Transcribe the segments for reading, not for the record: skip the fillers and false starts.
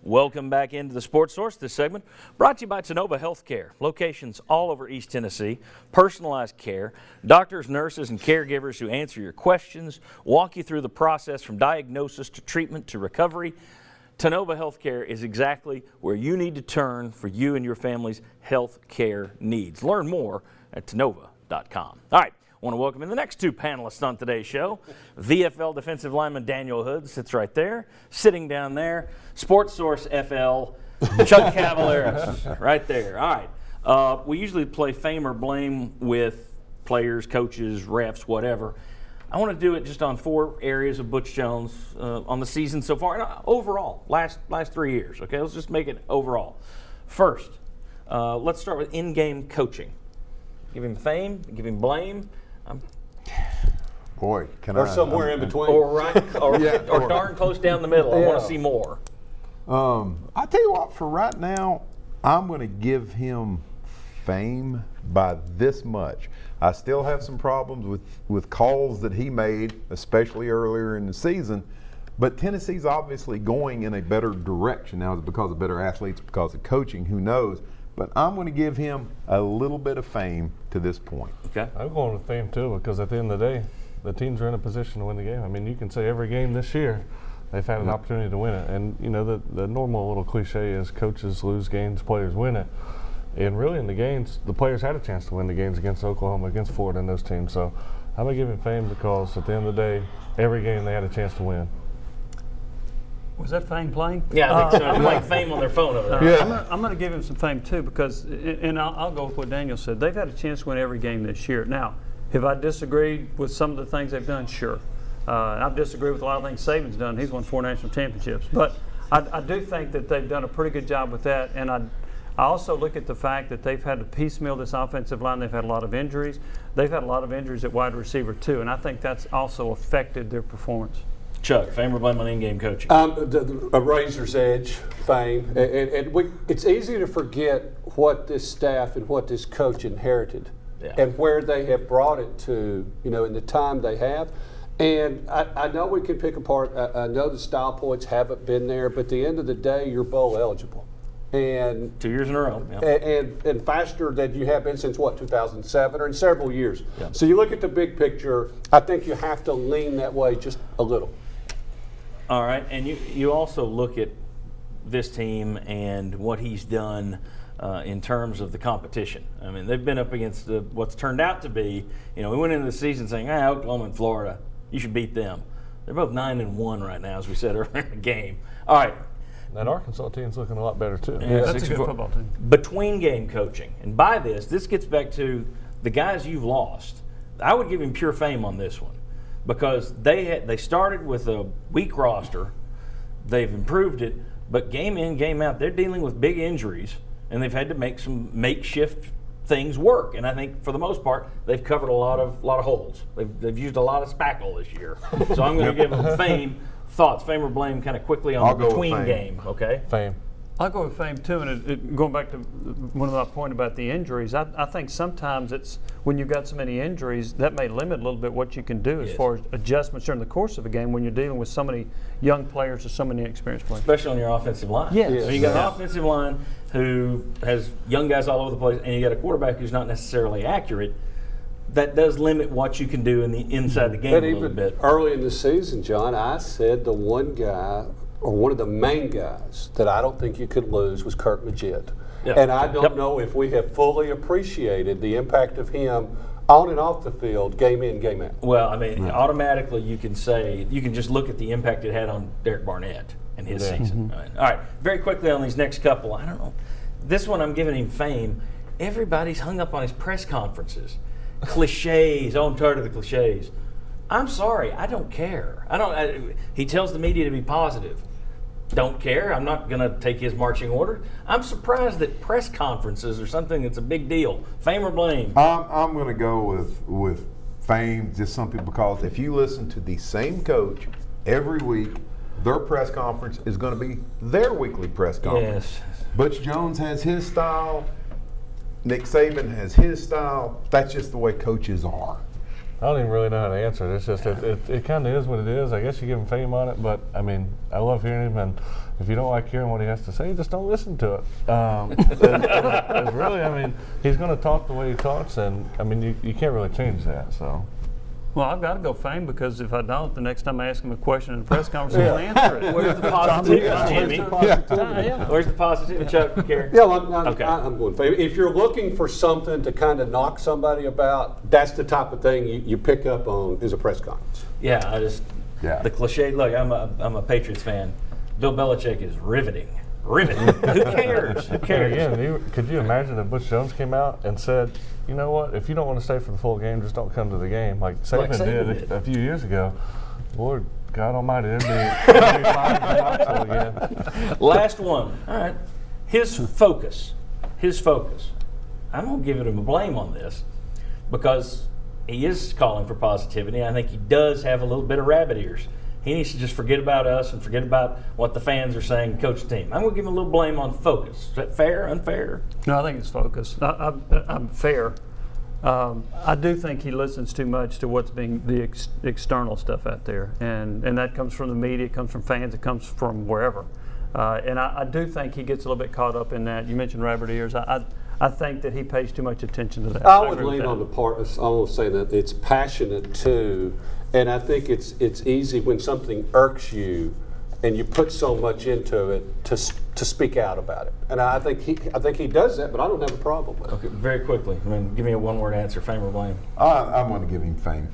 Welcome back into the Sports Source. This segment brought to you by Tennova Healthcare. Locations all over East Tennessee, personalized care, doctors, nurses, and caregivers who answer your questions, walk you through the process from diagnosis to treatment to recovery. Tennova Healthcare is exactly where you need to turn for you and your family's health care needs. Learn more at Tennova.com. All right. I want to welcome in the next two panelists on today's show. VFL defensive lineman Daniel Hood sits right there. Sitting down there, Sports Source FL, Chuck Cavaleras, right there. All right. We usually play Fame or Blame with players, coaches, refs, whatever. I want to do it just on 4 areas of Butch Jones on the season so far, and overall, last 3 years. Okay, let's just make it overall. First, let's start with in-game coaching. Give him fame, give him blame. Boy, or somewhere in between, or darn close down the middle. I want to see more. I tell you what, for right now, I'm going to give him fame by this much. I still have some problems with calls that he made, especially earlier in the season. But Tennessee's obviously going in a better direction now. Is it because of better athletes, because of coaching? Who knows? But I'm going to give him a little bit of fame to this point. Okay. I'm going with fame too, because at the end of the day, the teams are in a position to win the game. I mean, you can say every game this year, they've had an opportunity to win it. And, you know, the normal little cliche is coaches lose games, players win it. And really in the games, the players had a chance to win the games against Oklahoma, against Florida and those teams. So I'm going to give him fame because at the end of the day, every game they had a chance to win. Was that fame playing? Yeah, I think so. They're playing fame on their phone over there. I'm going to give him some fame too because, and I'll go with what Daniel said. They've had a chance to win every game this year. Now, have I disagreed with some of the things they've done? Sure. I've disagreed with a lot of things Saban's done. He's won 4 national championships. But I do think that they've done a pretty good job with that. And I also look at the fact that they've had to piecemeal this offensive line. They've had a lot of injuries. They've had a lot of injuries at wide receiver too. And I think that's also affected their performance. Chuck, fame or blame on in-game coaching? A razor's edge, fame. And it's easy to forget what this staff and what this coach inherited and where they have brought it to, you know, in the time they have. And I know we can pick apart, I know the style points haven't been there, but at the end of the day, you're bowl eligible. And 2 years in a row. Yeah. And faster than you have been since, 2007 or in several years. Yeah. So you look at the big picture, I think you have to lean that way just a little. All right, and you also look at this team and what he's done in terms of the competition. I mean, they've been up against what's turned out to be, you know, we went into the season saying, Oklahoma and Florida, you should beat them. They're both 9-1 right now, as we said earlier in the game. All right. That Arkansas team's looking a lot better too. Yeah, that's a good football team. Between game coaching, and by this gets back to the guys you've lost. I would give him pure fame on this one. Because they started with a weak roster, they've improved it, but game in, game out, they're dealing with big injuries, and they've had to make some makeshift things work. And I think for the most part, they've covered a lot of holes. They've used a lot of spackle this year. So I'm going to give them fame. Thoughts, fame or blame, kind of quickly on the between game. Okay. Fame. I'll go with fame too, and going back to one of my point about the injuries, I think sometimes it's when you've got so many injuries that may limit a little bit what you can do as far as adjustments during the course of a game when you're dealing with so many young players or so many experienced players. Especially on your offensive line. Yes. So you got an offensive line who has young guys all over the place, and you got a quarterback who's not necessarily accurate. That does limit what you can do inside the game a little bit. Early in the season, John, I said the one guy or one of the main guys that I don't think you could lose was Kurt Magid. Yep. And I don't know if we have fully appreciated the impact of him on and off the field, game in, game out. Well, I mean, automatically you can just look at the impact it had on Derek Barnett and his season. Mm-hmm. All right, very quickly on these next couple. I don't know. This one I'm giving him fame. Everybody's hung up on his press conferences. Cliches. I'm tired of the cliches. I'm sorry, I don't care. He tells the media to be positive. Don't care. I'm not going to take his marching order. I'm surprised that press conferences are something that's a big deal. Fame or blame? I'm going to go with fame, just something, because if you listen to the same coach every week, their press conference is going to be their weekly press conference. Yes. Butch Jones has his style. Nick Saban has his style. That's just the way coaches are. I don't even really know how to answer it. It's just it kind of is what it is. I guess you give him fame on it, but I mean, I love hearing him, and if you don't like hearing what he has to say, just don't listen to it. It's really, I mean, he's going to talk the way he talks, and I mean, you can't really change that. So. Well, I've got to go fame because if I don't, the next time I ask him a question in a press conference, he'll answer it. Where's the positivity, Jimmy? Yeah. Where's the positivity, Chuck? Care? Yeah, Okay. I'm going fame. If you're looking for something to kind of knock somebody about, that's the type of thing you pick up on is a press conference. Yeah, Yeah. the cliche. Look, I'm a Patriots fan. Bill Belichick is riveting. Riveting. Who cares? Who cares? Again, could you imagine if Butch Jones came out and said, you know what, if you don't want to stay for the full game, just don't come to the game, like Saban did a few years ago. Lord God Almighty, there'd be 5 Knoxville again. Last one. All right. His focus. I'm going to give him a blame on this because he is calling for positivity. I think he does have a little bit of rabbit ears. He needs to just forget about us and forget about what the fans are saying and coach the team. I'm going to give him a little blame on focus. Is that fair, unfair? No, I think it's focus. I'm fair. I do think he listens too much to what's being the external stuff out there, and that comes from the media, it comes from fans, it comes from wherever. And I do think he gets a little bit caught up in that. You mentioned rabbit ears. I think that he pays too much attention to that. I would agree with lean that. on the part. I will say that it's passionate too, and I think it's easy when something irks you, and you put so much into it to speak out about it. And I think he does that, but I don't have a problem with it. Okay, very quickly. I mean, give me a one-word answer, fame or blame. I'm going to give him fame.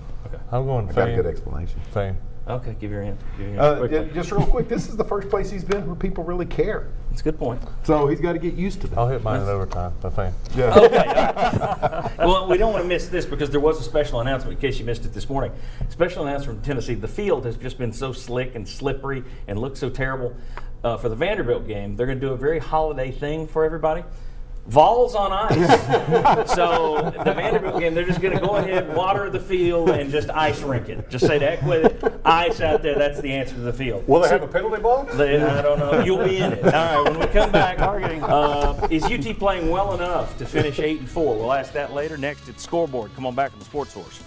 I'm going I got a fame. good explanation. Fame. Okay, give your answer. Quickly. Just real quick, this is the first place he's been where people really care. That's a good point. So he's got to get used to that. I'll hit mine in overtime, but fame. Yeah. Well, we don't want to miss this because there was a special announcement in case you missed it this morning. Special announcement from Tennessee. The field has just been so slick and slippery and looks so terrible. For the Vanderbilt game, they're going to do a very holiday thing for everybody. Vols on ice. So the Vanderbilt game, they're just going to go ahead, water the field, and just ice rink it. Just say that with it. Ice out there, that's the answer to the field. Will they have a penalty ball? I don't know. You'll be in it. All right, when we come back, is UT playing well enough to finish 8-4? We'll ask that later. Next, it's Scoreboard. Come on back on the Sports Source.